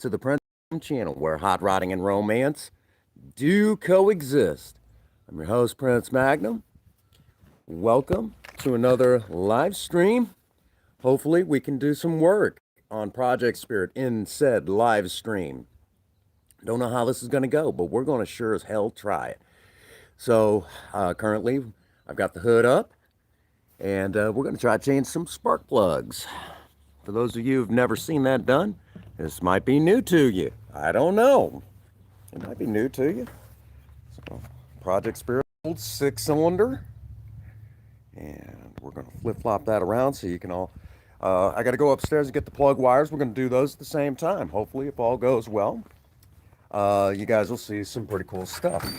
to the Prince channel where hot rodding and romance do coexist. I'm your host, Prince Magnum. Welcome to another live stream. Hopefully, we can do some work on Project Spirit in said live stream. Don't know how this is going to go, but we're going to sure as hell try it. So, currently, I've got the hood up, and we're going to try to change some spark plugs. For those of you who've never seen that done, this might be new to you. I don't know. It might be new to you. So, Project Spirit old 6-cylinder. And we're going to flip-flop that around so you can all... I got to go upstairs and get the plug wires. We're going to do those at the same time. Hopefully, if all goes well, you guys will see some pretty cool stuff.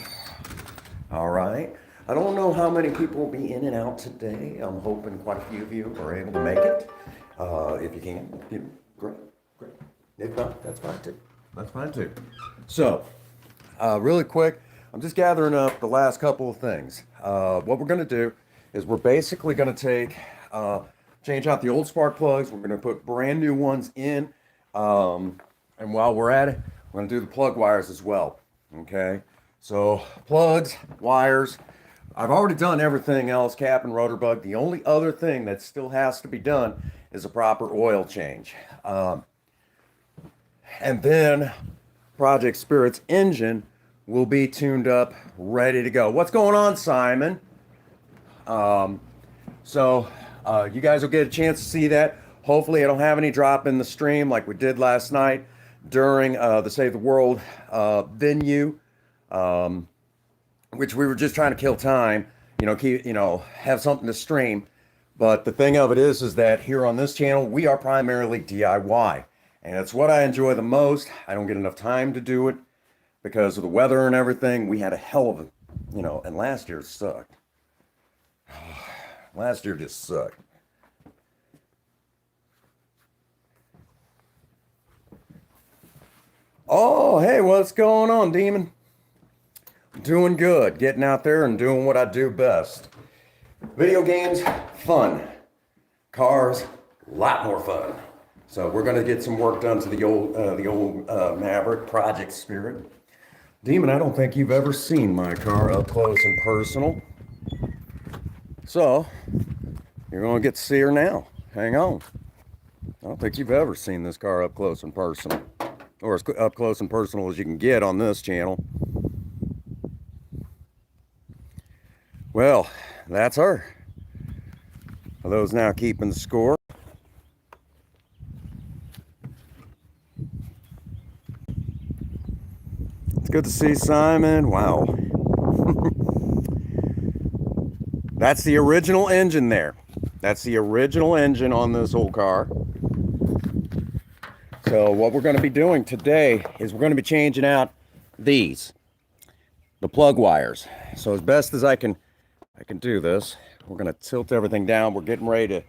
All right. I don't know how many people will be in and out today. I'm hoping quite a few of you are able to make it. If you can, great. If not, that's fine too. That's fine too. So, really quick, I'm just gathering up the last couple of things. What we're going to do is we're basically going to take, change out the old spark plugs. We're going to put brand new ones in. And while we're at it, we're going to do the plug wires as well. Okay. So plugs, wires. I've already done everything else, cap and rotor bug. The only other thing that still has to be done is a proper oil change. And then Project Spirit's engine will be tuned up, ready to go. What's going on, Simon? So you guys will get a chance to see that. Hopefully I don't have any drop in the stream like we did last night during the Save the World venue, which we were just trying to kill time, have something to stream. But the thing of it is that here on this channel, we are primarily DIY. And it's what I enjoy the most. I don't get enough time to do it because of the weather and everything. We had a hell of a, and last year sucked. Last year just sucked. Oh, hey, what's going on, Demon? Doing good. Getting out there and doing what I do best. Video games, fun. Cars, a lot more fun. So we're going to get some work done to the old Maverick Project Spirit. Demon, I don't think you've ever seen my car up close and personal. So, you're going to get to see her now. Hang on. I don't think you've ever seen this car up close and personal. Or as up close and personal as you can get on this channel. Well, that's her. For those now keeping the score. It's good to see Simon. Wow. That's the original engine there. That's the original engine on this old car. So what we're going to be doing today is we're going to be changing out the plug wires. So as best as I can do this, we're going to tilt everything down. We're getting ready to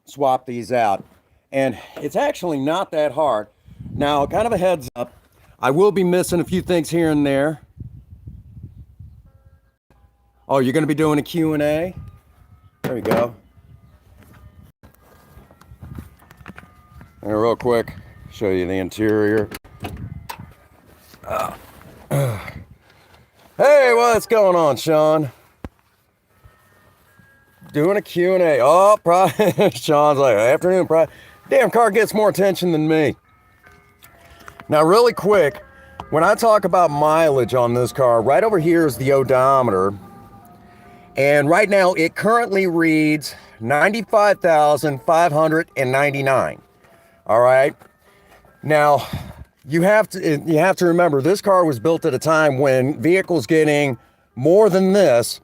swap these out. And it's actually not that hard. Now, kind of a heads up, I will be missing a few things here and there. Oh, you're going to be doing a Q&A? There we go. And real quick, show you the interior. Hey, what's going on, Sean? Doing a Q&A. Oh, Sean's like, afternoon, damn car gets more attention than me. Now, really quick, when I talk about mileage on this car, right over here is the odometer. And right now, it currently reads 95,599. All right. Now, you have to remember, this car was built at a time when vehicles getting more than this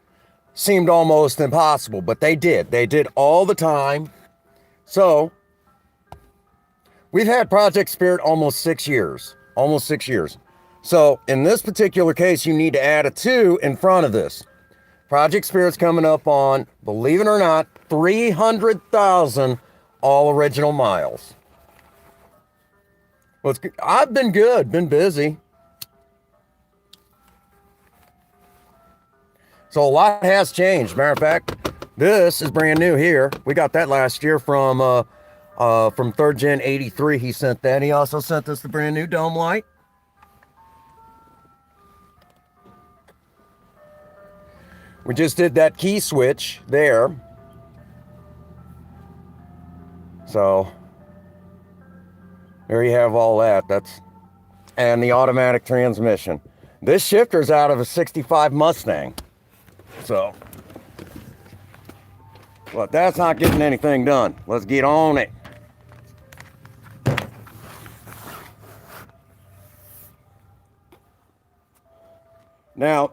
seemed almost impossible, but they did. They did all the time. So, we've had Project Spirit almost 6 years. Almost 6 years. So, in this particular case, you need to add a 2 in front of this. Project Spirit's coming up on, believe it or not, 300,000 all original miles. Well, I've been good, been busy. So a lot has changed. Matter of fact, this is brand new here. We got that last year from From 3rd Gen 83, he sent that. He also sent us the brand new dome light. We just did that key switch there. So there you have all that. And the automatic transmission. This shifter's out of a 65 Mustang. So, but that's not getting anything done. Let's get on it. Now,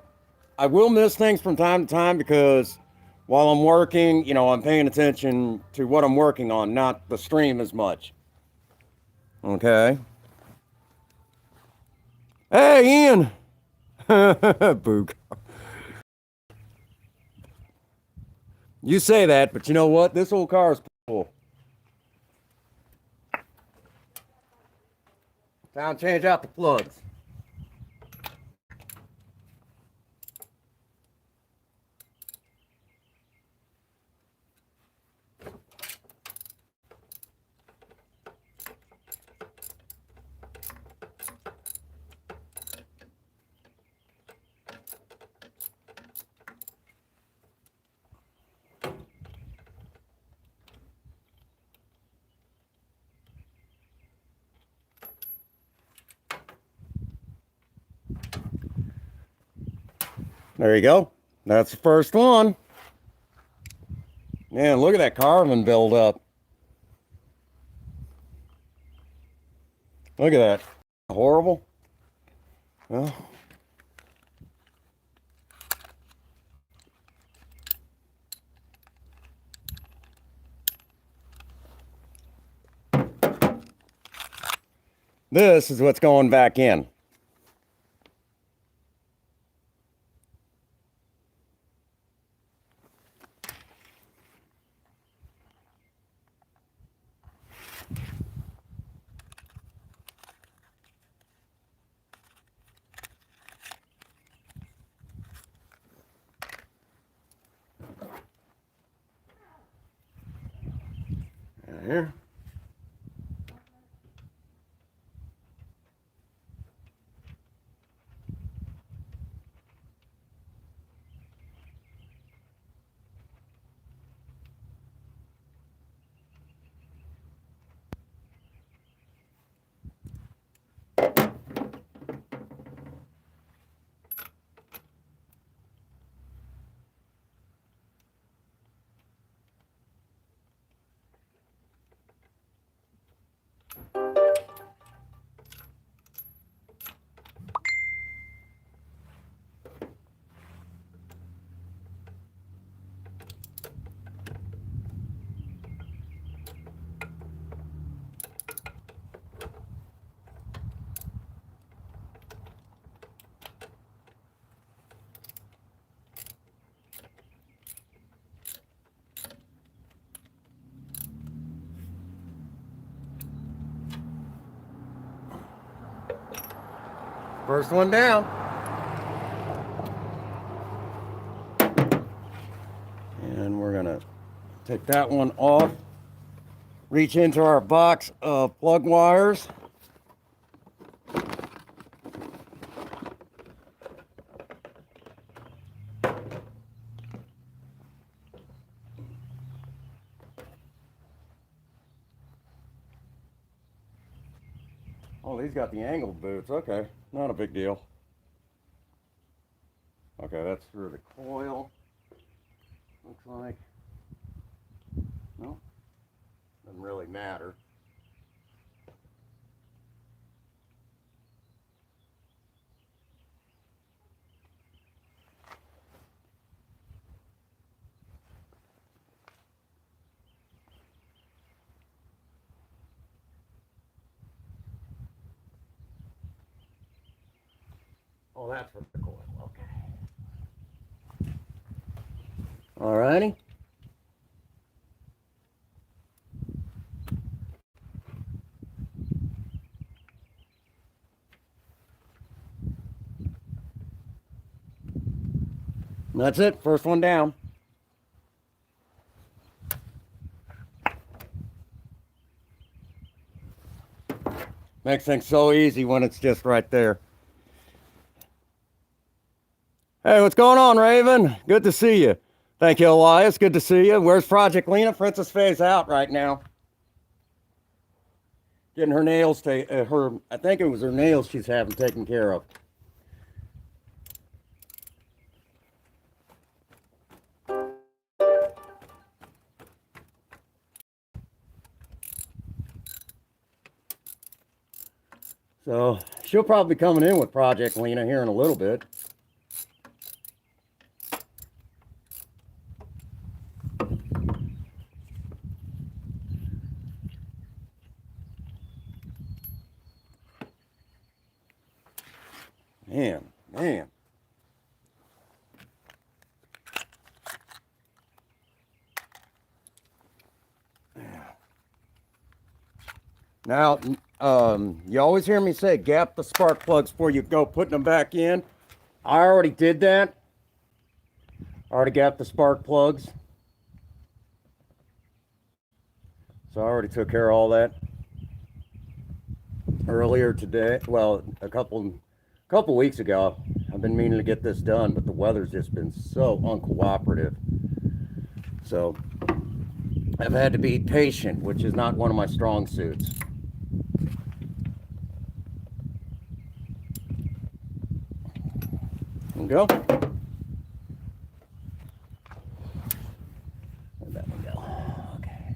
I will miss things from time to time because while I'm working, you know, I'm paying attention to what I'm working on, not the stream as much. Okay. Hey, Ian. Boog. You say that, but you know what? This old car is cool. Time to change out the plugs. There you go. That's the first one. Man, look at that carbon build up. Look at that. Horrible. Well, this is what's going back in. Here. First one down. And we're gonna take that one off. Reach into our box of plug wires. Oh, these got the angled boots. Okay, not a big deal. Okay, that's through the coil. Looks like. No, doesn't really matter. Oh, that's for the coil. Okay. Alrighty. That's it. First one down. Makes things so easy when it's just right there. Hey, what's going on, Raven? Good to see you. Thank you, Elias. Good to see you. Where's Project Lena? Princess Faye's out right now. Getting her nails I think it was her nails she's having taken care of. So she'll probably be coming in with Project Lena here in a little bit. Man. Now, you always hear me say gap the spark plugs before you go putting them back in. I already did that. I already gapped the spark plugs. So I already took care of all that earlier today. Well, a couple weeks ago. I've been meaning to get this done, but the weather's just been so uncooperative. So I've had to be patient, which is not one of my strong suits. There we go. Where'd that one go? Okay.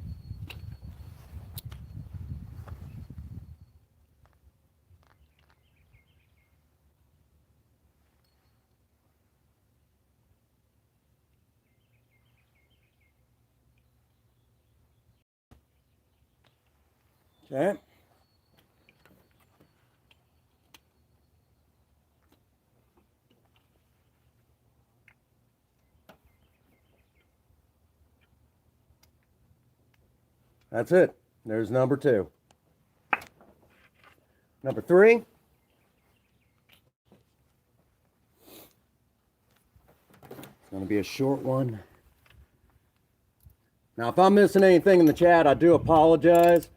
Okay. That's it. There's number 2. Number 3. It's going to be a short one. Now, if I'm missing anything in the chat, I do apologize.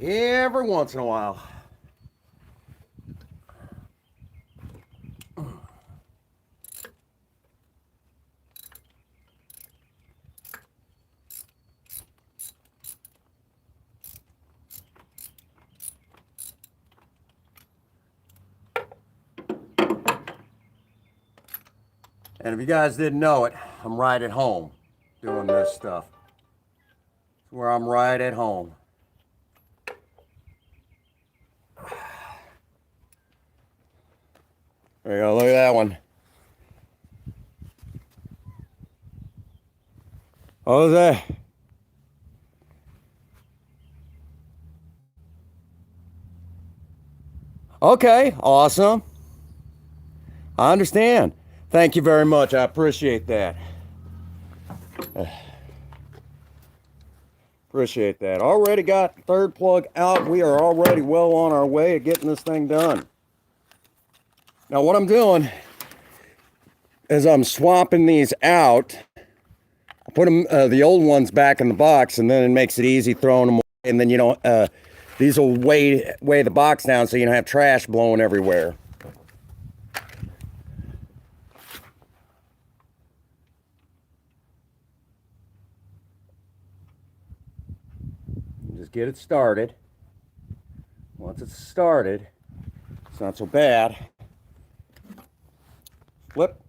Every once in a while. And if you guys didn't know it, I'm right at home doing this stuff. It's where I'm right at home. There you go, look at that one. What was that? Okay, awesome. I understand. Thank you very much. I appreciate that. Appreciate that. Already got the third plug out. We are already well on our way of getting this thing done. Now what I'm doing is I'm swapping these out. I put them, the old ones back in the box, and then it makes it easy throwing them away. And then you don't, these will weigh the box down so you don't have trash blowing everywhere. Just get it started. Once it's started, it's not so bad. Flip.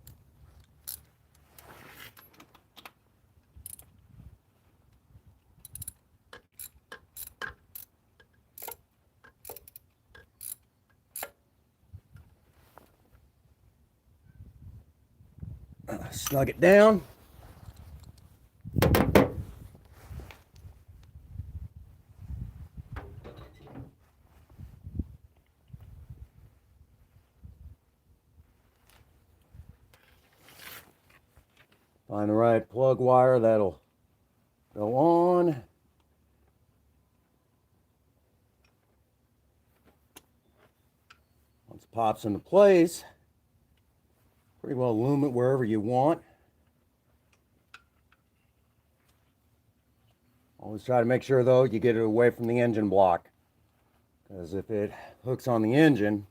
Snug it down. Find the right plug wire that'll go on. Once it pops into place, pretty well loom it wherever you want. Always try to make sure, though, you get it away from the engine block, because if it hooks on the engine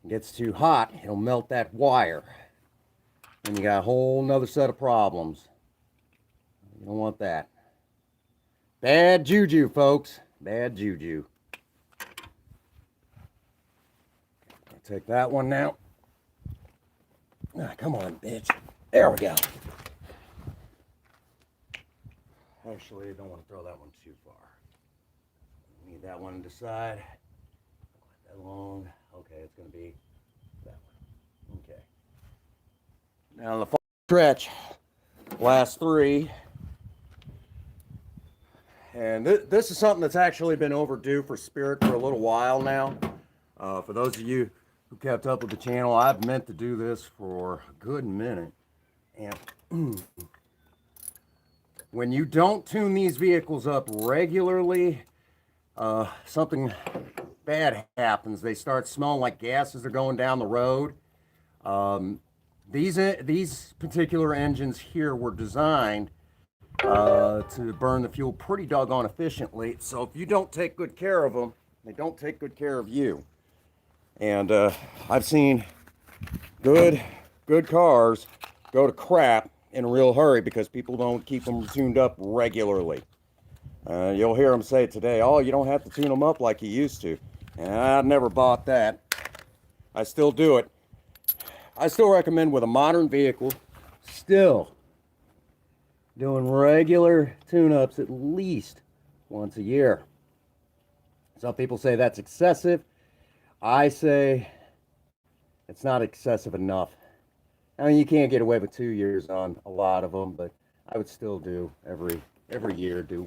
and gets too hot, it'll melt that wire, and you got a whole nother set of problems. You don't want that. Bad juju, folks. Bad juju. I'll take that one now. Ah, come on, bitch. There we go. Actually, I don't want to throw that one too far. Need that one to the side. That long. Okay, it's going to be that one. Okay. Now the stretch, last three. And this is something that's actually been overdue for Spirit for a little while now. For those of you who kept up with the channel, I've meant to do this for a good minute. And when you don't tune these vehicles up regularly, something bad happens. They start smelling like gas as they're going down the road. These particular engines here were designed to burn the fuel pretty doggone efficiently. So if you don't take good care of them, they don't take good care of you. And I've seen good cars go to crap in a real hurry because people don't keep them tuned up regularly. You'll hear them say today, oh, you don't have to tune them up like you used to. And I've never bought that. I still do it. I still recommend with a modern vehicle, still doing regular tune-ups at least once a year. Some people say that's excessive. I say it's not excessive enough. I mean, you can't get away with 2 years on a lot of them, but I would still do every year do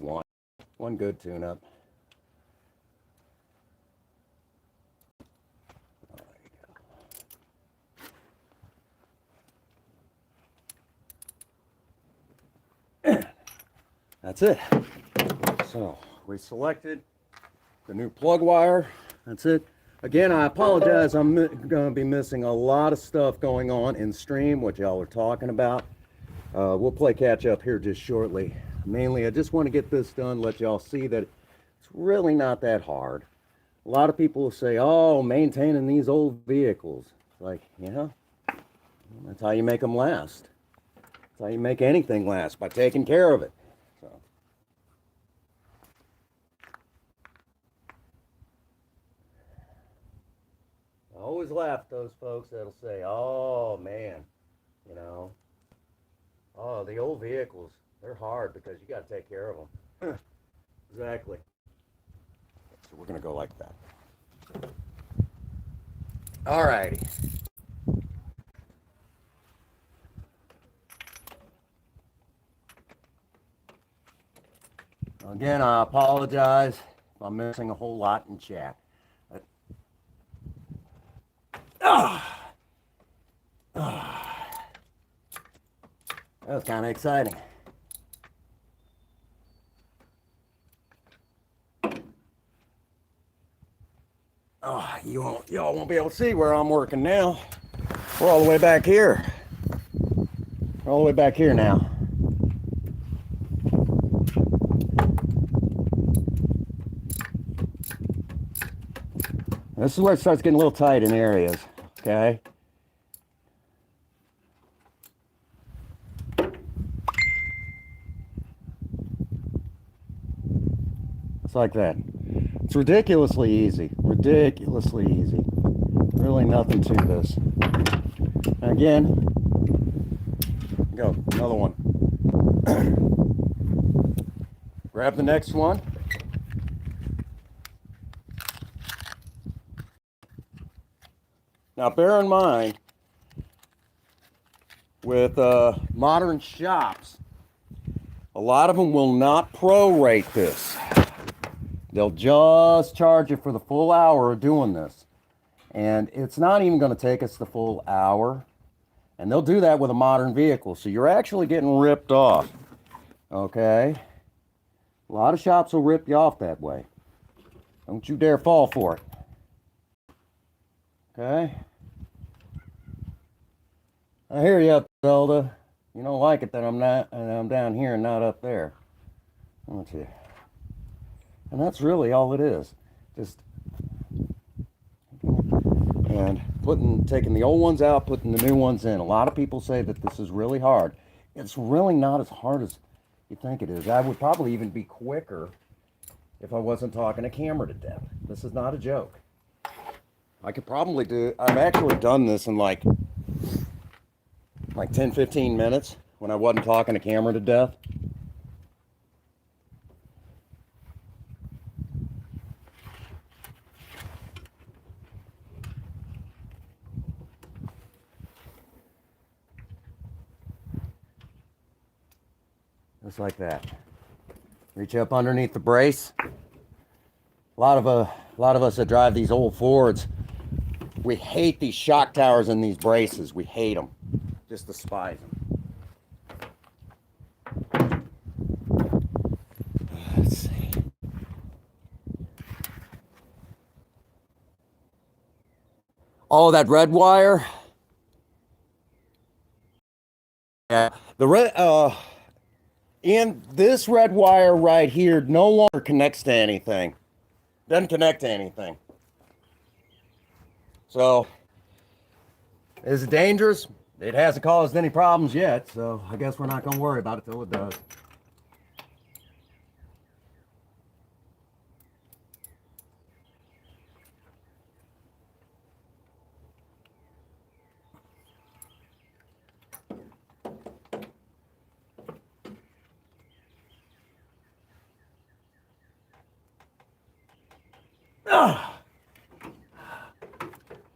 one good tune-up. That's it. So we selected the new plug wire. That's it. Again, I apologize. I'm going to be missing a lot of stuff going on in stream, what y'all are talking about. We'll play catch up here just shortly. Mainly, I just want to get this done, let y'all see that it's really not that hard. A lot of people will say, oh, maintaining these old vehicles. It's like, yeah, that's how you make them last. That's how you make anything last, by taking care of it. So. I always laugh at those folks that'll say, oh, man, you know, oh, the old vehicles, they're hard because you got to take care of them. Exactly. So we're going to go like that. All righty. Again, I apologize if I'm missing a whole lot in chat. That was kind of exciting. Oh, y'all won't be able to see where I'm working now. We're all the way back here. We're all the way back here now. This is where it starts getting a little tight in areas, okay? It's like that. It's ridiculously easy. Ridiculously easy. Really nothing to this. And again, go, another one. Grab the next one. Now bear in mind, with modern shops, a lot of them will not prorate this. They'll just charge you for the full hour of doing this. And it's not even going to take us the full hour. And they'll do that with a modern vehicle. So you're actually getting ripped off. Okay? A lot of shops will rip you off that way. Don't you dare fall for it. Okay? I hear you up, Zelda. You don't like it that I'm down here and not up there. Don't you? And that's really all it is. Just and taking the old ones out, putting the new ones in. A lot of people say that this is really hard. It's really not as hard as you think it is. I would probably even be quicker if I wasn't talking a camera to death. This is not a joke. I could probably I've actually done this in like 10, 15 minutes when I wasn't talking a camera to death. Just like that. Reach up underneath the brace. A lot of us that drive these old Fords, we hate these shock towers and these braces. We hate them. Just despise them. Let's see. Oh, that red wire. Yeah, the red. And this red wire right here no longer connects to anything. Doesn't connect to anything. So, is it dangerous? It hasn't caused any problems yet, so I guess we're not going to worry about it till it does.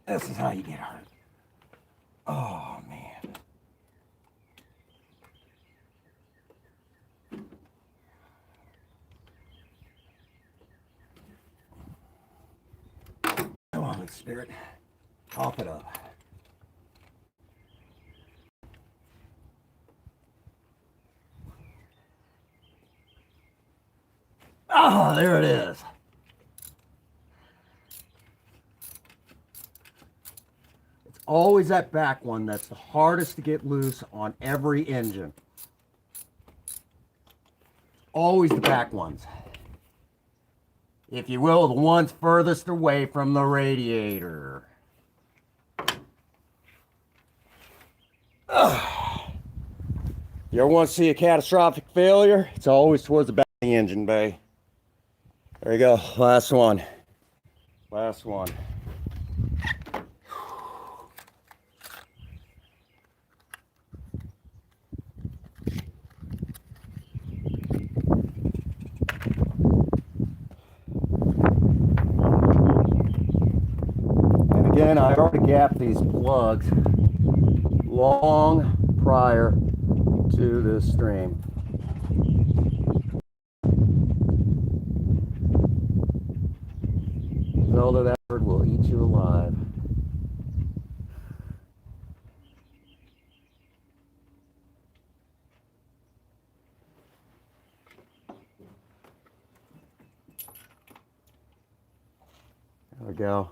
This is how you get hurt. Oh, man. Come on, Holy Spirit. Cough it up. Oh, there it is. Always that back one that's the hardest to get loose on every engine. Always the back ones. If you will, the ones furthest away from the radiator. Ugh. You ever want to see a catastrophic failure? It's always towards the back of the engine bay. There you go. Last one. Last one. Again, I already gapped these plugs long prior to this stream. Zelda, that bird will eat you alive. There we go.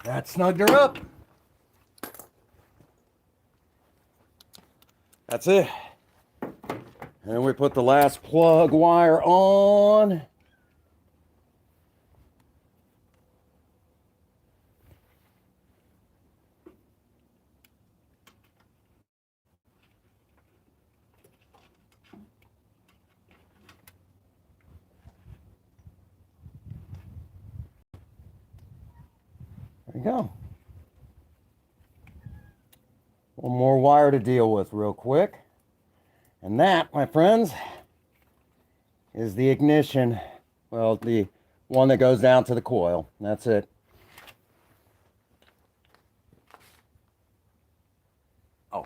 That snugged her up. That's it. And we put the last plug wire on. There you go. One more wire to deal with real quick. And that, my friends, is the ignition. Well, the one that goes down to the coil. That's it. Oh.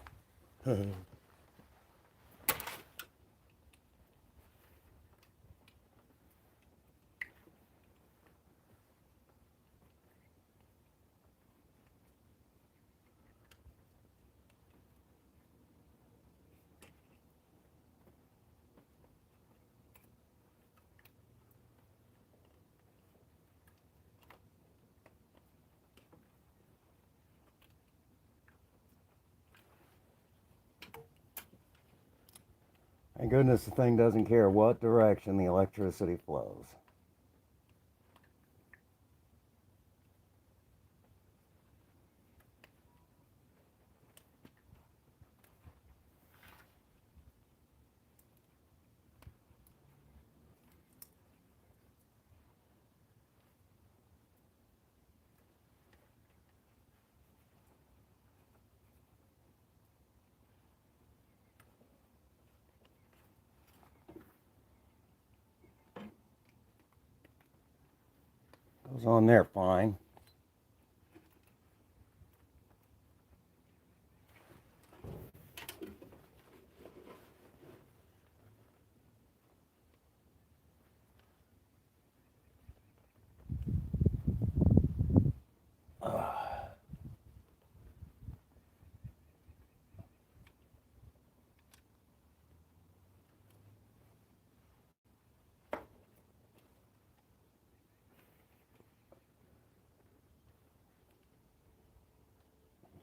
Thank goodness the thing doesn't care what direction the electricity flows. Goes on there fine.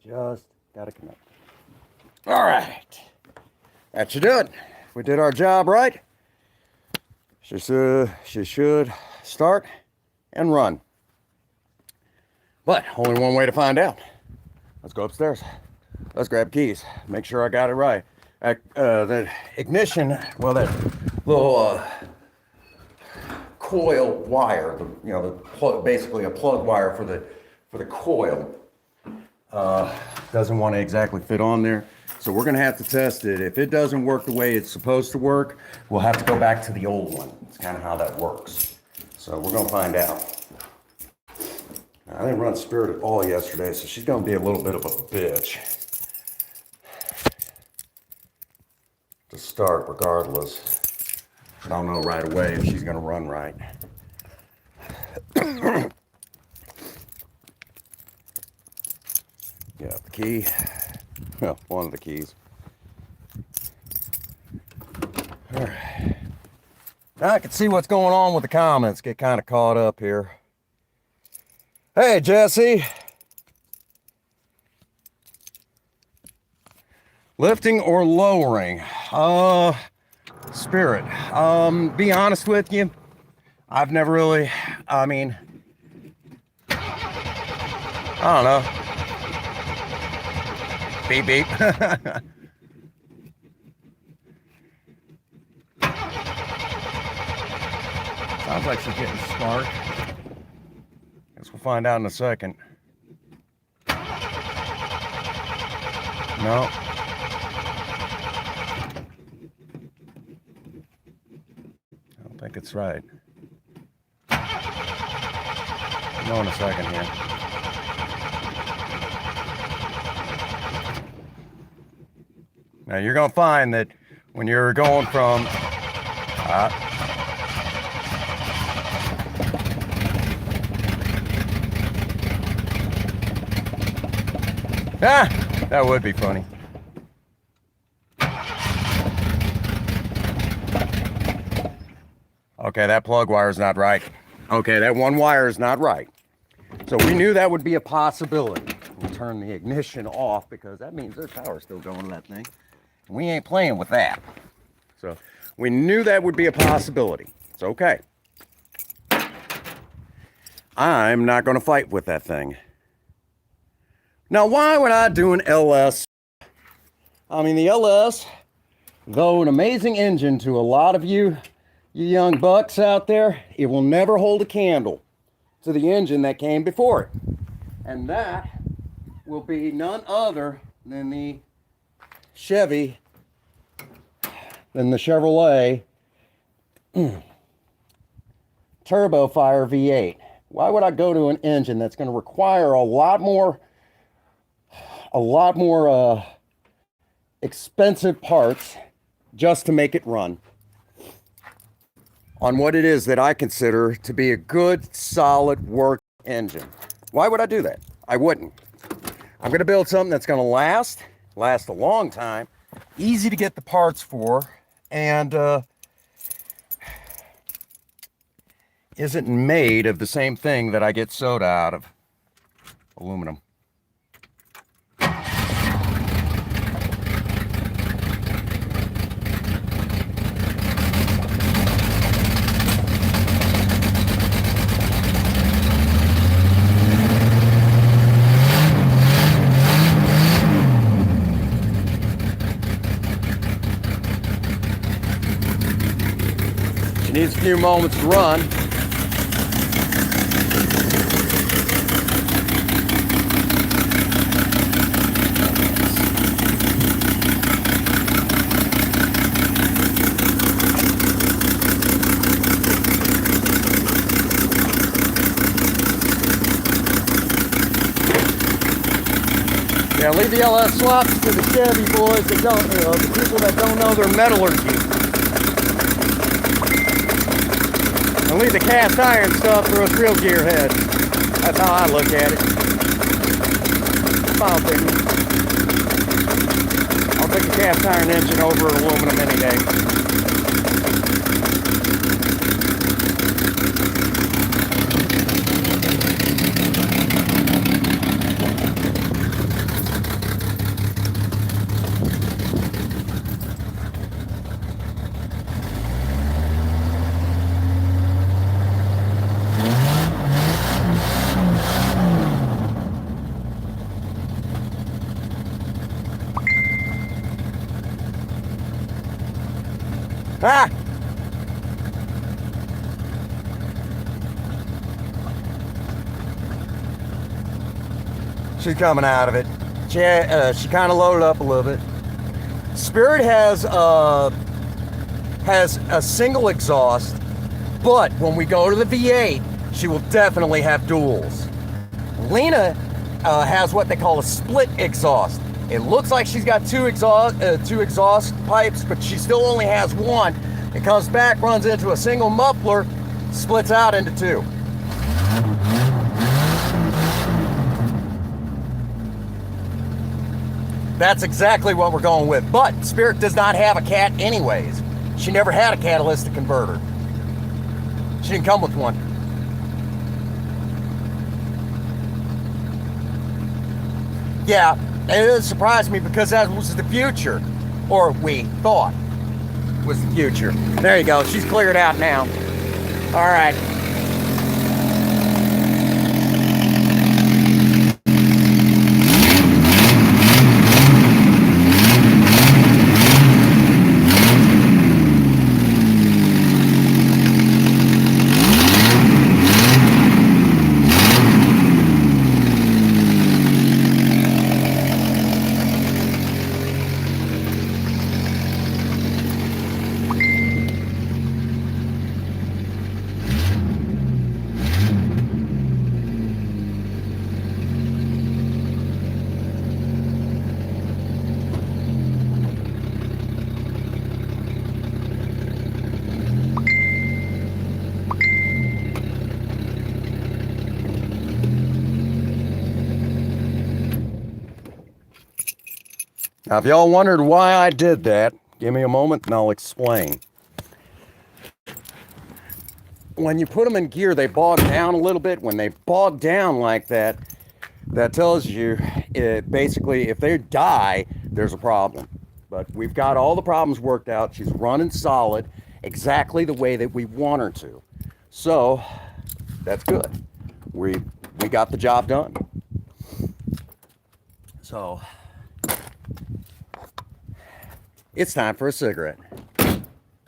Just gotta connect. All right, that should do it. We did our job right. She should start and run. But only one way to find out. Let's go upstairs. Let's grab keys. Make sure I got it right. The ignition, well, that little coil wire, basically a plug wire for the coil. Doesn't want to exactly fit on there, so we're gonna have to test it. If it doesn't work the way it's supposed to work, we'll have to go back to the old one. It's kind of how that works, so we're gonna find out. I didn't run Spirit at all yesterday, so she's gonna be a little bit of a bitch to start regardless. I don't know right away if she's gonna run right. Yeah, the key. Well, one of the keys. All right. Now I can see what's going on with the comments. Get kind of caught up here. Hey, Jesse. Lifting or lowering? Spirit. Be honest with you, I've never really, I don't know. Beep, beep. Sounds like she's getting smart. Guess we'll find out in a second. No. I don't think it's right. No, in a second here. Now you're going to find that when you're going from that would be funny. Okay, that plug wire is not right. Okay, that one wire is not right. So we knew that would be a possibility. We'll turn the ignition off because that means there's power still going to that thing. We ain't playing with that. So we knew that would be a possibility. It's okay. I'm not going to fight with that thing. Now, why would I do an LS? I mean, the LS, though an amazing engine to a lot of you young bucks out there, it will never hold a candle to the engine that came before it. And that will be none other than the Chevrolet Turbo Fire V8. Why would I go to an engine that's going to require a lot more expensive parts just to make it run on what it is that I consider to be a good, solid work engine? Why would I do that? I wouldn't. I'm going to build something that's going to last a long time, easy to get the parts for, and isn't made of the same thing that I get soda out of, aluminum. She needs a few moments to run. Yeah, leave the LS swaps to the Chevy boys that don't, the people that don't know their metallurgy. And leave the cast iron stuff for us real gearheads. That's how I look at it. My opinion. I'll take a cast iron engine over an aluminum any day. Ah! She's coming out of it. She kind of loaded up a little bit. Spirit has a single exhaust, but when we go to the V8, she will definitely have duals. Lena has what they call a split exhaust. It looks like she's got two exhaust pipes, but she still only has one. It comes back, runs into a single muffler, splits out into two. That's exactly what we're going with. But Spirit does not have a cat anyways. She never had a catalytic converter. She didn't come with one. Yeah. It surprised me because that was the future, or we thought was the future. There you go. She's cleared out now. All right. Now, if y'all wondered why I did that, give me a moment and I'll explain. When you put them in gear, they bog down a little bit. When they bog down like that, that tells you, basically, if they die, there's a problem. But we've got all the problems worked out. She's running solid, exactly the way that we want her to. So that's good. We got the job done. So it's time for a cigarette.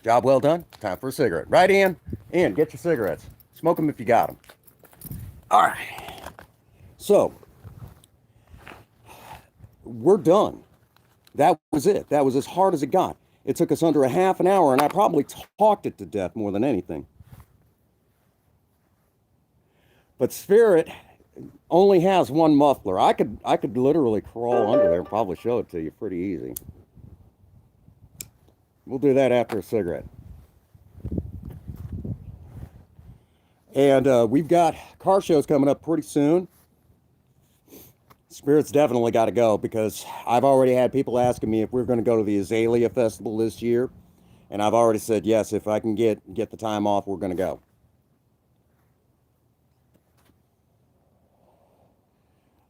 Job well done. Time for a cigarette. Right, Ian? Ian, get your cigarettes. Smoke them if you got them. All right. So we're done. That was it. That was as hard as it got. It took us under a half an hour, and I probably talked it to death more than anything. But Spirit only has one muffler. I could literally crawl under there and probably show it to you pretty easy. We'll do that after a cigarette. And we've got car shows coming up pretty soon. Spirit's definitely got to go because I've already had people asking me if we're going to go to the Azalea Festival this year. And I've already said, yes, if I can get the time off, we're going to go.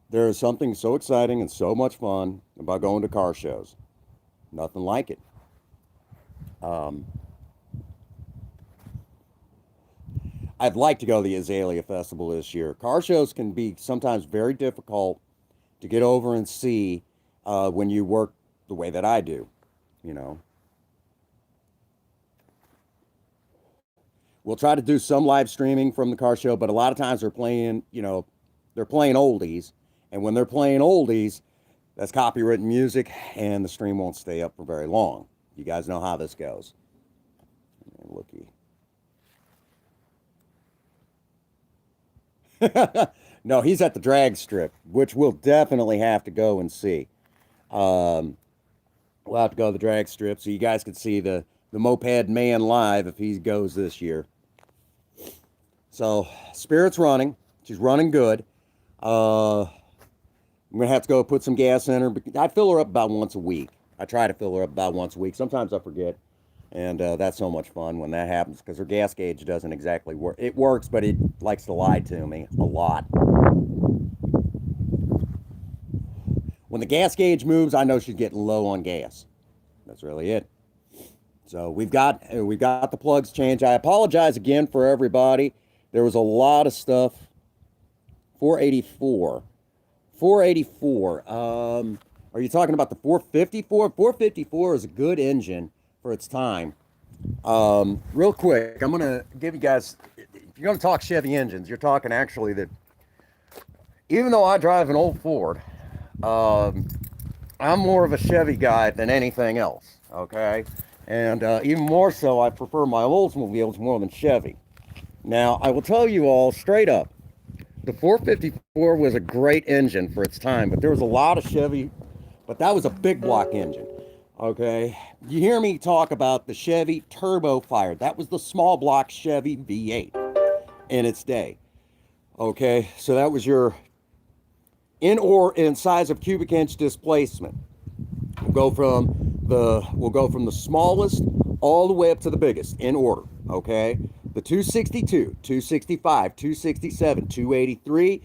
There is something so exciting and so much fun about going to car shows. Nothing like it. I'd like to go to the Azalea Festival this year. Car shows can be sometimes very difficult to get over and see when you work the way that I do, you know. We'll try to do some live streaming from the car show, but a lot of times they're playing, they're playing oldies. And when they're playing oldies, that's copywritten music, and the stream won't stay up for very long. You guys know how this goes. Looky. No, he's at the drag strip, which we'll definitely have to go and see. We'll have to go to the drag strip so you guys can see the Moped Man live if he goes this year. So, Spirit's running. She's running good. I'm going to have to go put some gas in her. I fill her up about once a week. I try to fill her up about once a week. Sometimes I forget. And that's so much fun when that happens because her gas gauge doesn't exactly work. It works, but it likes to lie to me a lot. When the gas gauge moves, I know she's getting low on gas. That's really it. So we've got the plugs changed. I apologize again for everybody. There was a lot of stuff. 484. 484. Are you talking about the 454? 454 is a good engine for its time. Real quick, I'm going to give you guys, if you're going to talk Chevy engines, you're talking actually that even though I drive an old Ford, I'm more of a Chevy guy than anything else, okay? And even more so, I prefer my Oldsmobiles more than Chevy. Now, I will tell you all straight up, the 454 was a great engine for its time, but there was a lot of Chevy, but that was a big block engine, okay? You hear me talk about the Chevy Turbo Fire. That was the small block Chevy V8 in its day, okay? So that was your in size of cubic inch displacement. We'll go from the smallest all the way up to the biggest in order, okay? The 262, 265, 267, 283,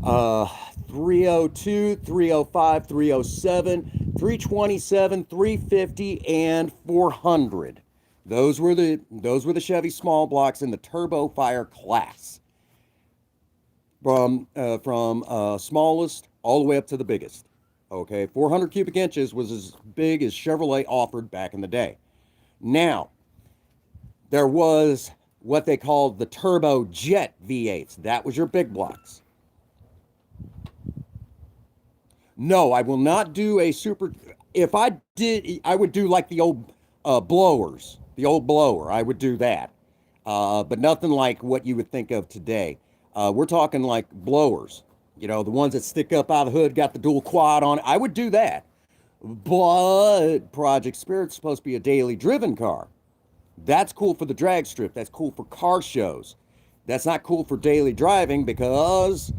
302, 305, 307, 327, 350, and 400. Those were the Chevy small blocks in the Turbo Fire class. From smallest all the way up to the biggest. Okay, 400 cubic inches was as big as Chevrolet offered back in the day. Now, there was what they called the Turbo Jet V8s. That was your big blocks. No, I will not do a super. If I did, I would do like the old blowers, the old blower. I would do that, but nothing like what you would think of today. We're talking like blowers, the ones that stick up out of the hood, got the dual quad on it. I would do that. But Project Spirit's supposed to be a daily driven car. That's cool for the drag strip. That's cool for car shows. That's not cool for daily driving because,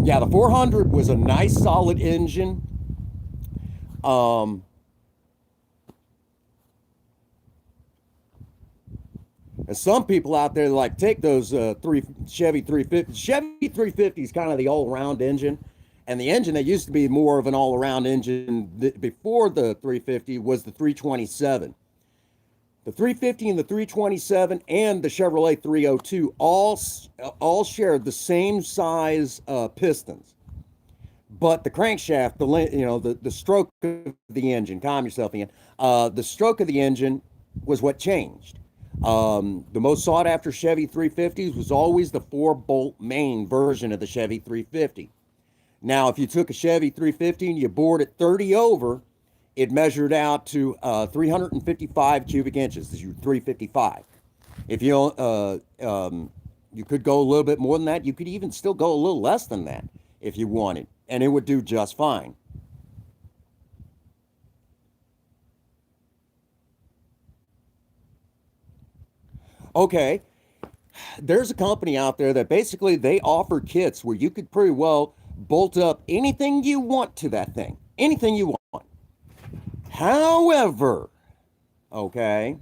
yeah, the 400 was a nice solid engine. And some people out there like take those Chevy 350. Chevy 350 is kind of the all-round engine. And the engine that used to be more of an all-around engine before the 350 was the 327. The 350 and the 327 and the Chevrolet 302 all shared the same size pistons, but the crankshaft, the stroke of the engine, calm yourself, Ian. The stroke of the engine was what changed. The most sought after Chevy 350s was always the 4-bolt main version of the Chevy 350. Now, if you took a Chevy 350 and you bored it 30 over, it measured out to 355 cubic inches. This is your 355. If you could go a little bit more than that. You could even still go a little less than that if you wanted, and it would do just fine. Okay, there's a company out there that basically they offer kits where you could pretty well bolt up anything you want to that thing, anything you want. However, okay,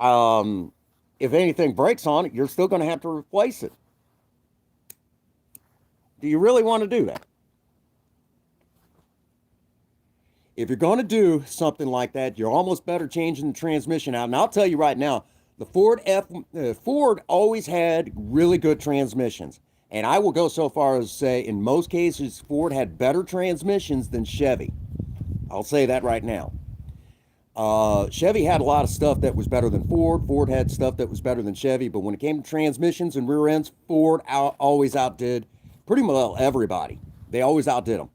if anything breaks on it, you're still going to have to replace it. Do you really want to do that? If you're going to do something like that, you're almost better changing the transmission out. And I'll tell you right now, the Ford always had really good transmissions. And I will go so far as to say, in most cases, Ford had better transmissions than Chevy. I'll say that right now. Chevy had a lot of stuff that was better than Ford. Ford had stuff that was better than Chevy. But when it came to transmissions and rear ends, Ford always outdid pretty well everybody. They always outdid them.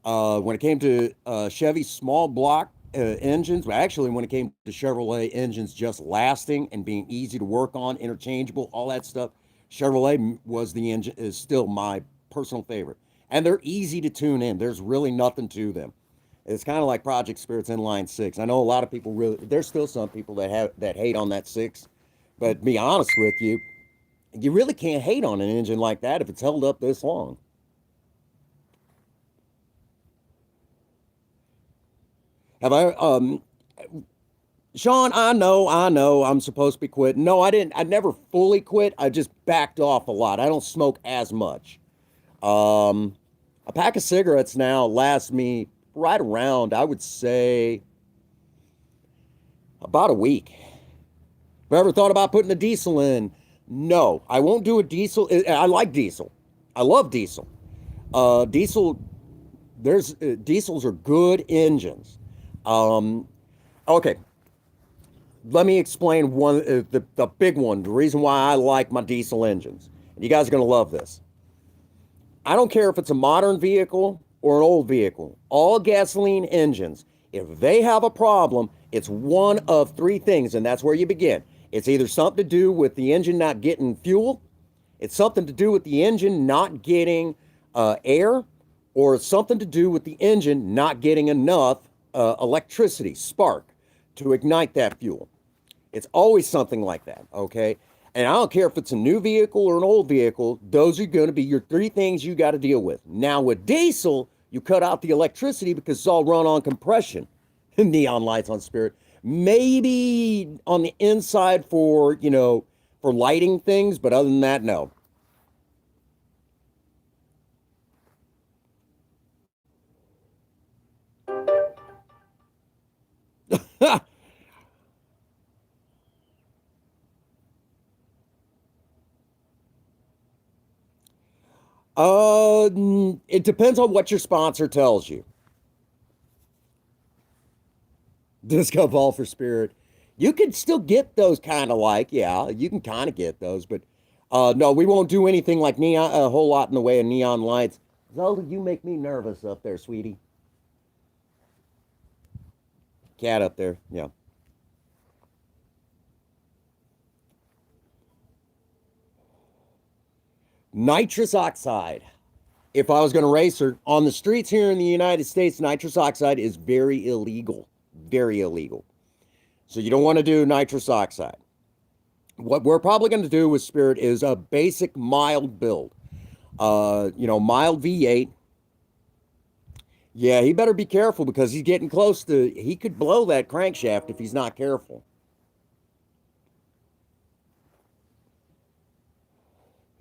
When it came to Chevy small block engines, actually, when it came to Chevrolet engines just lasting and being easy to work on, interchangeable, all that stuff, Chevrolet was the engine, is still my personal favorite. And they're easy to tune in. There's really nothing to them. It's kind of like Project Spirit's inline six. I know a lot of people there's still some people that hate on that six, but to be honest with you, you really can't hate on an engine like that if it's held up this long. Have I, Sean, I know, I'm supposed to be quitting. No, I didn't. I never fully quit. I just backed off a lot. I don't smoke as much. A pack of cigarettes now lasts me right around, I would say, about a week. Have I ever thought about putting a diesel in? No, I won't do a diesel. I like diesel. I love diesel. Diesel, diesels are good engines. Okay, let me explain one, the big one, the reason why I like my diesel engines. And you guys are going to love this. I don't care if it's a modern vehicle or an old vehicle. All gasoline engines, if they have a problem, it's one of three things, and that's where you begin. It's either something to do with the engine not getting fuel, it's something to do with the engine not getting air, or it's something to do with the engine not getting enough electricity, spark, to ignite that fuel. It's always something like that, okay? And I don't care if it's a new vehicle or an old vehicle, those are going to be your three things you got to deal with. Now, with diesel, you cut out the electricity because it's all run on compression. Neon lights on Spirit. Maybe on the inside for, for lighting things, but other than that, no. It depends on what your sponsor tells you. Disco Ball for Spirit. You can still get those kind of yeah, you can kind of get those, but no, we won't do anything like neon, a whole lot in the way of neon lights. Zelda, you make me nervous up there, sweetie. Cat up there, yeah. Nitrous oxide. If I was going to race her on the streets here in the United States, nitrous oxide is very illegal. Very illegal. So you don't want to do nitrous oxide. What we're probably going to do with Spirit is a basic mild build. Mild V8. Yeah, he better be careful because he's getting close he could blow that crankshaft if he's not careful.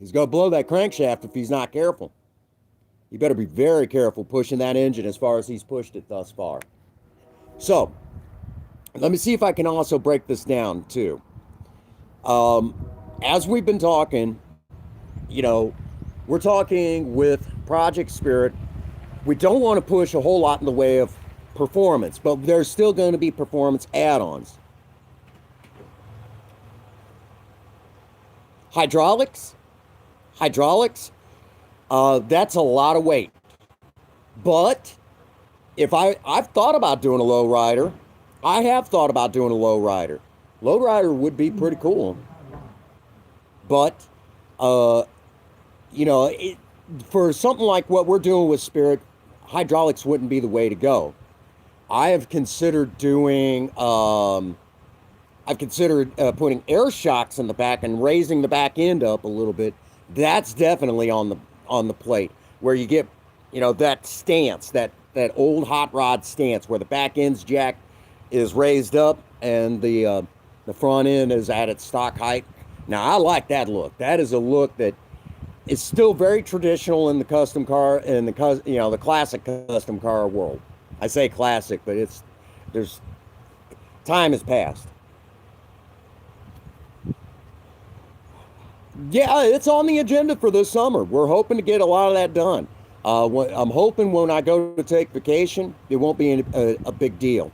He's going to blow that crankshaft if he's not careful. You better be very careful pushing that engine as far as he's pushed it thus far. So, let me see if I can also break this down too. As we've been talking, we're talking with Project Spirit. We don't want to push a whole lot in the way of performance, but there's still going to be performance add-ons. Hydraulics, that's a lot of weight. But if I've thought about doing a lowrider, I have thought about doing a lowrider. Lowrider would be pretty cool. But, for something like what we're doing with Spirit, hydraulics wouldn't be the way to go. I have considered doing, putting air shocks in the back and raising the back end up a little bit. That's definitely on the plate, where you get, that stance, that old hot rod stance, where the back end's jack is raised up and the front end is at its stock height. Now, I like that look. That is a look that is still very traditional in the custom car, in the classic custom car world. I say classic, but time has passed. Yeah, it's on the agenda for this summer. We're hoping to get a lot of that done. I'm hoping when I go to take vacation, it won't be a big deal.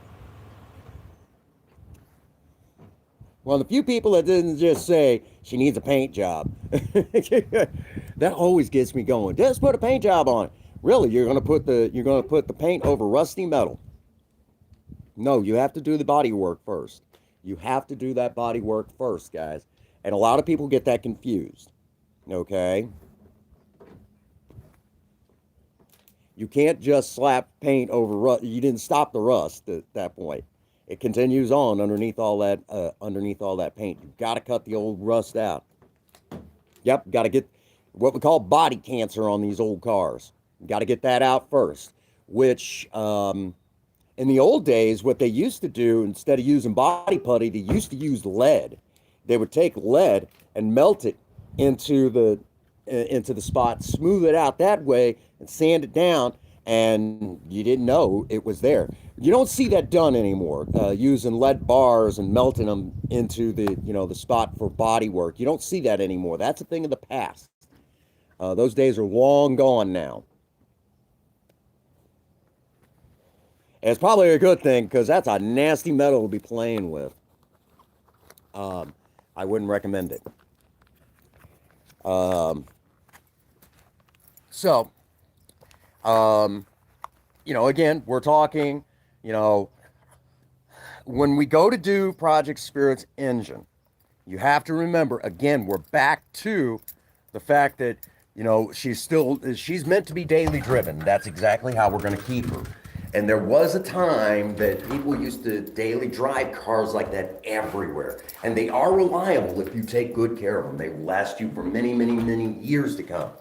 One of the few people that didn't just say she needs a paint job. That always gets me going. Just put a paint job on it. Really, you're gonna put the paint over rusty metal. No, you have to do the body work first. You have to do that body work first, guys. And a lot of people get that confused. Okay? You can't just slap paint over rust. You didn't stop the rust at that point. It continues on underneath all that paint. You've got to cut the old rust out. Yep, got to get what we call body cancer on these old cars. Got to get that out first, which in the old days, what they used to do, instead of using body putty, they used to use lead. They would take lead and melt it into the spot, smooth it out that way, and sand it down, and you didn't know it was there. You don't see that done anymore, using lead bars and melting them into the spot for body work. You don't see that anymore. That's a thing of the past. Those days are long gone now. And it's probably a good thing, because that's a nasty metal to be playing with. I wouldn't recommend it. Again, we're talking, when we go to do Project Spirit's engine, you have to remember, again, we're back to the fact that, she's meant to be daily driven. That's exactly how we're going to keep her. And there was a time that people used to daily drive cars like that everywhere. And they are reliable if you take good care of them. They will last you for many, many, many years to come.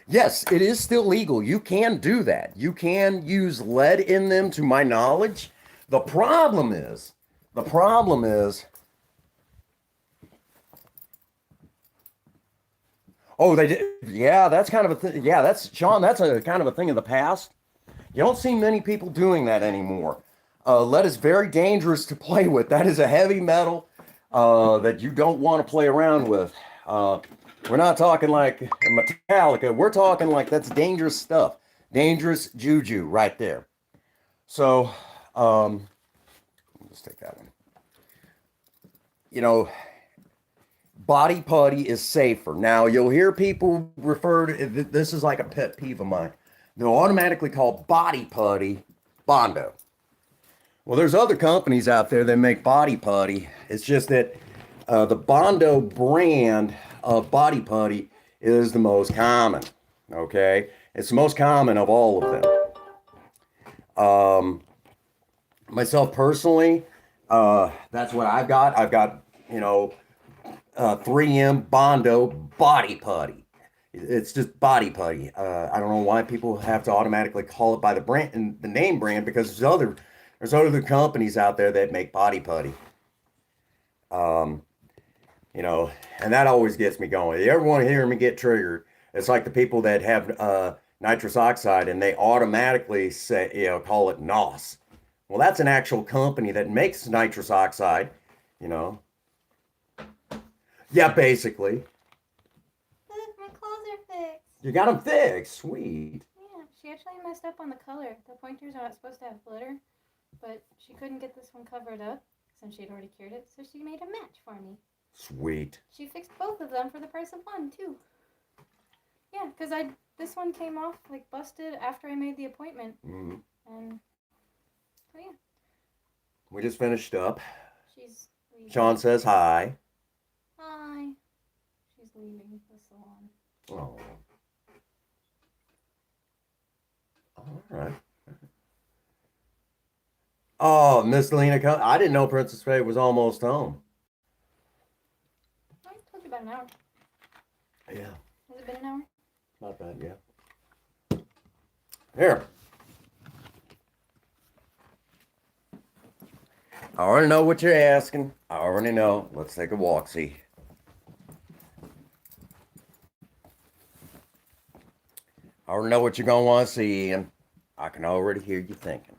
Yes, it is still legal. You can do that. You can use lead in them, to my knowledge. The problem is, oh, they did. Yeah, that's kind of a thing. Yeah, that's a kind of a thing of the past. You don't see many people doing that anymore. Lead is very dangerous to play with. That is a heavy metal that you don't want to play around with. We're not talking like Metallica. We're talking like that's dangerous stuff. Dangerous juju right there. So, let's take that one. Body putty is safer. Now, you'll hear people refer to, this is like a pet peeve of mine. They'll automatically call body putty Bondo. Well, there's other companies out there that make body putty. It's just that the Bondo brand of body putty is the most common. Okay? It's the most common of all of them. Myself personally, that's what I've got. I've got, 3M Bondo body putty. It's just body putty. I don't know why people have to automatically call it by the brand and the name brand, because there's other companies out there that make body putty. You know, and that always gets me going. You ever want to hear me get triggered? It's like the people that have nitrous oxide and they automatically say, call it NOS. Well, that's an actual company that makes nitrous oxide, you know. Yeah, basically. Look, my claws are fixed. You got them fixed. Sweet. Yeah, she actually messed up on the color. The pointers are not supposed to have glitter, but she couldn't get this one covered up since she'd already cured it, so she made a match for me. Sweet. She fixed both of them for the price of one, too. Yeah, because this one came off, like, busted after I made the appointment. Mm-hmm. And, so yeah. We just finished up. She's leaving. Sean says hi. Hi. She's leaving the salon. Oh. All right. Oh, Miss Lena, I didn't know Princess Faye was almost home. I told you about an hour. Yeah. Has it been an hour? Not bad, yeah. Here. I already know what you're asking. I already know. Let's take a walk, see. I already know what you're going to want to see, Ian. I can already hear you thinking.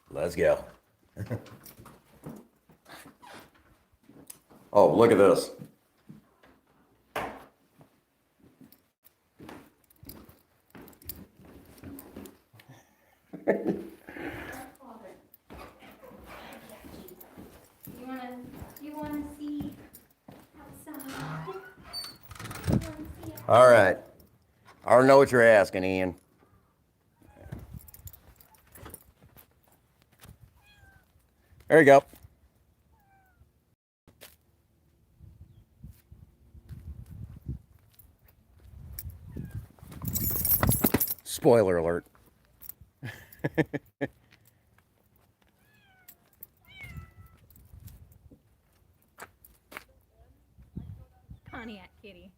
Let's go. Oh, look at this. You wanna see outside? All right. I already know what you're asking, Ian. There you go. Spoiler alert. Pontiac kitty.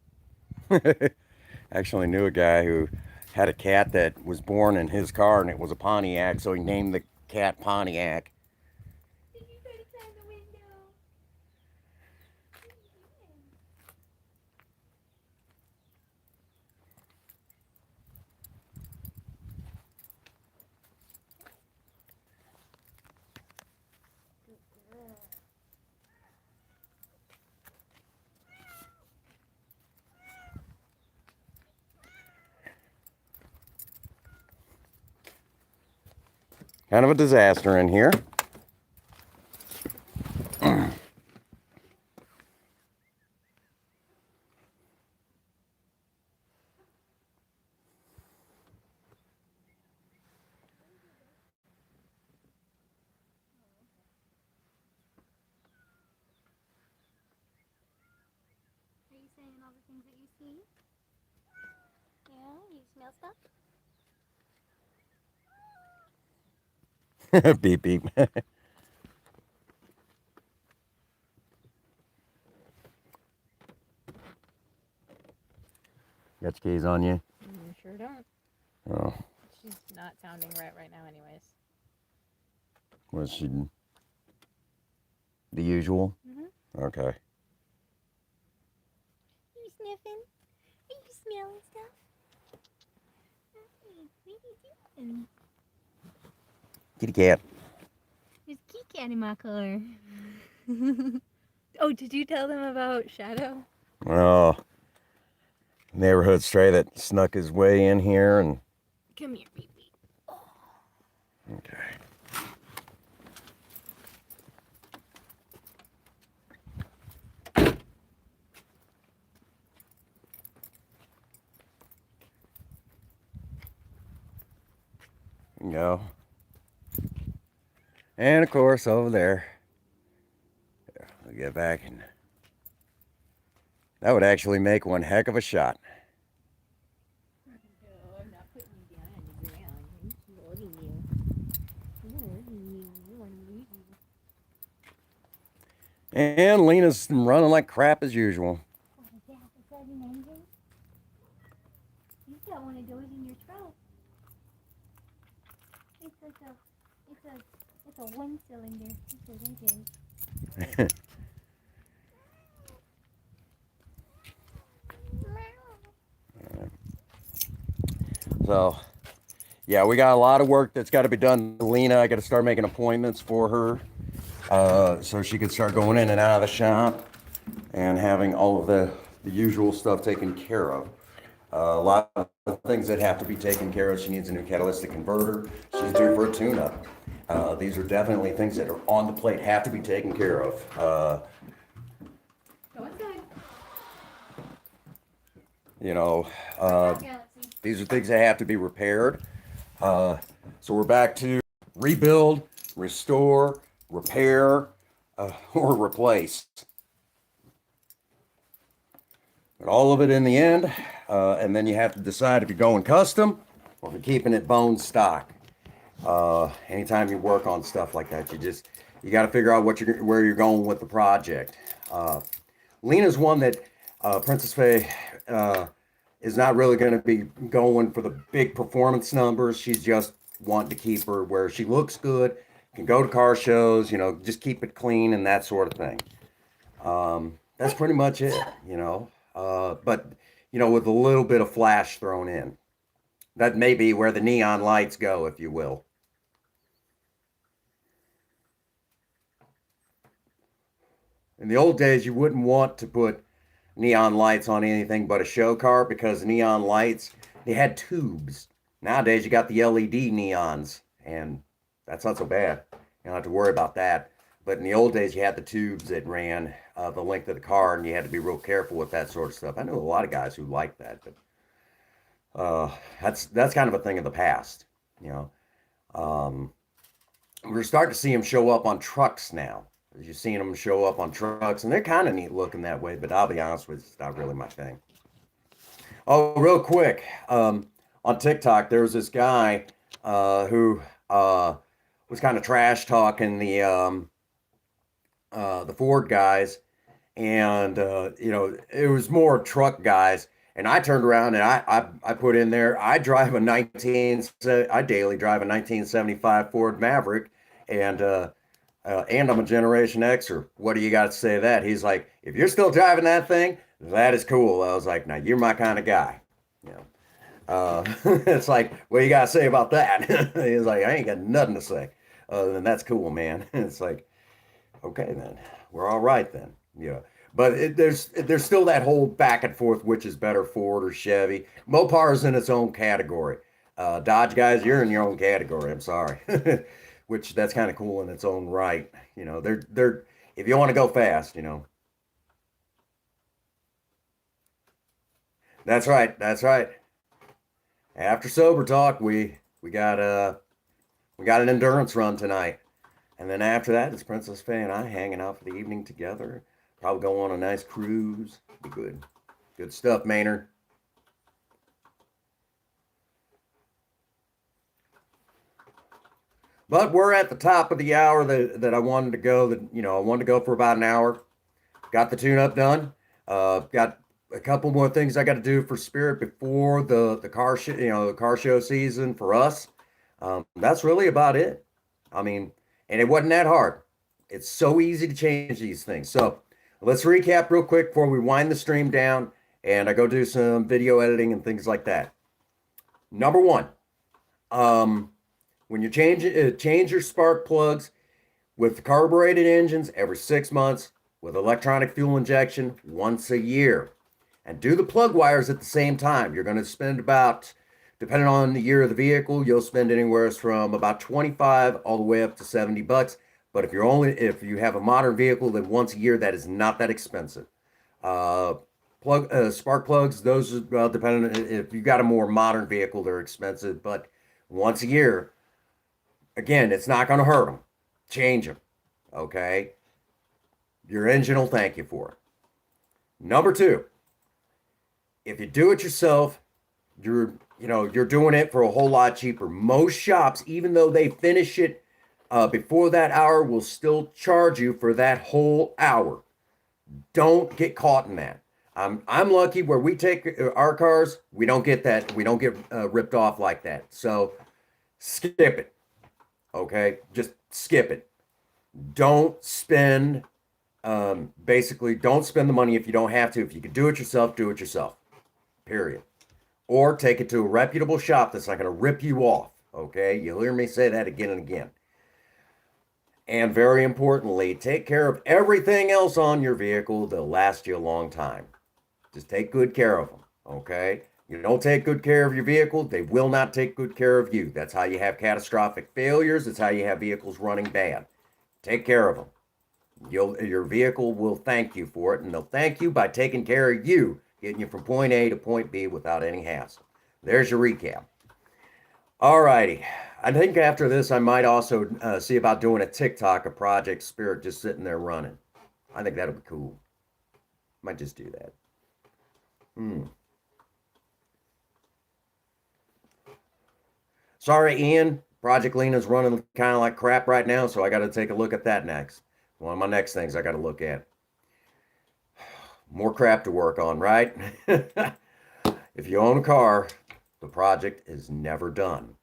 Actually knew a guy who had a cat that was born in his car and it was a Pontiac, so he named the cat Pontiac. Did you try to climb the window? Kind of a disaster in here. Are you saying all the things that you see? Yeah, you smell stuff? Beep, beep. Got your keys on you? Sure don't. Oh. She's not sounding right now anyways. Was she the usual? Mm-hmm. Okay. Are you sniffing? Are you smelling stuff? Hey, what are you doing? Kitty cat. There's a kitty cat in my car. Oh, did you tell them about Shadow? Oh. Neighborhood stray that snuck his way in here and... Come here, baby. Oh. Okay. Go. And of course over there. I'll get back and that would actually make one heck of a shot. No, I'm not putting you down on the ground. I'm loading you. I'm loading you. I want to leave you. And Lena's running like crap as usual. Oh, yeah, is that an engine? You've got one of those in your throat. It's a one cylinder. It's an engine. So, yeah, we got a lot of work that's got to be done. Lena, I got to start making appointments for her so she can start going in and out of the shop and having all of the usual stuff taken care of. A lot of things that have to be taken care of. She needs a new catalytic converter. She's due for a tune-up. These are definitely things that are on the plate, have to be taken care of. Go inside. You know, these are things that have to be repaired. So we're back to rebuild, restore, repair, or replace. But all of it in the end, and then you have to decide if you're going custom or if you're keeping it bone stock. Anytime you work on stuff like that, you got to figure out where you're going with the project. Lena's one that Princess Faye is not really going to be going for the big performance numbers. She's just wanting to keep her where she looks good, can go to car shows, just keep it clean and that sort of thing. That's pretty much it, but, with a little bit of flash thrown in. That may be where the neon lights go, if you will. In the old days, you wouldn't want to put neon lights on anything but a show car because neon lights, they had tubes. Nowadays, you got the LED neons, and that's not so bad. You don't have to worry about that. But in the old days, you had the tubes that ran the length of the car, and you had to be real careful with that sort of stuff. I know a lot of guys who like that, but that's kind of a thing of the past. We're starting to see them show up on trucks now. You're seeing them show up on trucks, and they're kind of neat looking that way, but I'll be honest with you, it's not really my thing. Oh, real quick, on TikTok, there was this guy who was kind of trash talking the Ford guys, and it was more truck guys. And I turned around and I put in there, I daily drive a 1975 Ford Maverick, and I'm a Generation Xer. What do you got to say to that? He's like, if you're still driving that thing, that is cool. I was like, now you're my kind of guy. It's like, what do you got to say about that? He's like, I ain't got nothing to say. Other than that's cool, man. It's like, okay, then we're all right then. But there's still that whole back and forth, which is better, Ford or Chevy. Mopar is in its own category. Dodge guys, you're in your own category. I'm sorry. Which that's kind of cool in its own right. They're if you want to go fast, That's right. That's right. After sober talk, we got an endurance run tonight. And then after that, it's Princess Faye and I hanging out for the evening together. Probably go on a nice cruise. Be good. Good stuff, Maynard. But we're at the top of the hour that I wanted to go. I wanted to go for about an hour. Got the tune-up done. Got a couple more things I got to do for Spirit before the car show, the car show season for us. That's really about it. I mean, and it wasn't that hard. It's so easy to change these things. So let's recap real quick before we wind the stream down and I go do some video editing and things like that. Number one, when you change your spark plugs with carbureted engines every 6 months, with electronic fuel injection once a year, and do the plug wires at the same time. You're going to spend about, depending on the year of the vehicle, you'll spend anywhere from about 25 all the way up to $70. But if you have a modern vehicle, then once a year, that is not that expensive. Spark plugs, those are depending on if you got a more modern vehicle, they're expensive. But once a year, again, it's not going to hurt them. Change them, okay? Your engine will thank you for it. Number two, if you do it yourself, you're doing it for a whole lot cheaper. Most shops, even though they finish it before that hour, will still charge you for that whole hour. Don't get caught in that. I'm lucky where we take our cars, we don't get that. We don't get ripped off like that. So skip it. Okay, just skip it. Don't spend. Basically, don't spend the money if you don't have to. If you can do it yourself, do it yourself. Period. or take it to a reputable shop that's not going to rip you off. Okay, you'll hear me say that again and again. And very importantly, take care of everything else on your vehicle. They'll last you a long time. Just take good care of them. Okay, you don't take good care of your vehicle, they will not take good care of you. That's how you have catastrophic failures. It's how you have vehicles running bad. Take care of them. Your vehicle will thank you for it, and they'll thank you by taking care of you, getting you from point A to point B without any hassle. There's your recap. All righty. I think after this, I might also see about doing a TikTok of Project Spirit just sitting there running. I think that'll be cool. Might just do that. Sorry, Ian. Project Lena's running kind of like crap right now, so I got to take a look at that next. One of my next things I got to look at. More crap to work on, right? If you own a car, the project is never done.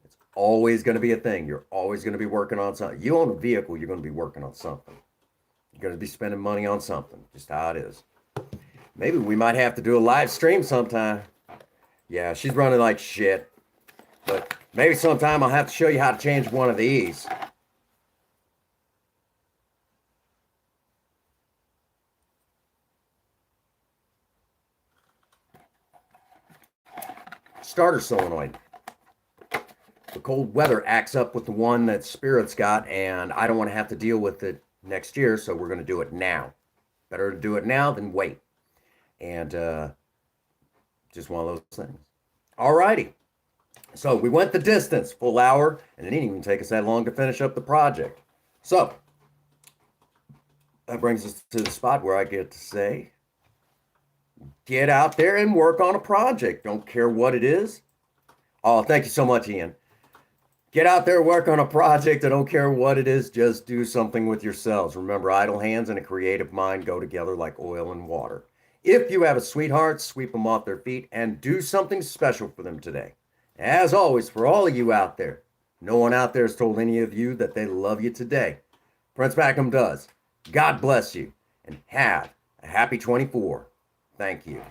It's always going to be a thing. You're always going to be working on something. You own a vehicle, you're going to be working on something. You're going to be spending money on something. Just how it is. Maybe we might have to do a live stream sometime. Yeah, she's running like shit. But maybe sometime I'll have to show you how to change one of these. Starter solenoid. The cold weather acts up with the one that Spirit's got, and I don't want to have to deal with it next year, so we're going to do it now. Better to do it now than wait. And just one of those things. All righty. So we went the distance, full hour, and it didn't even take us that long to finish up the project. So that brings us to the spot where I get to say, get out there and work on a project. Don't care what it is. Oh, thank you so much, Ian. Get out there, work on a project. I don't care what it is. Just do something with yourselves. Remember, idle hands and a creative mind go together like oil and water. If you have a sweetheart, sweep them off their feet and do something special for them today. As always, for all of you out there, no one out there has told any of you that they love you today. Prince Magnum does. God bless you and have a happy 24. Thank you.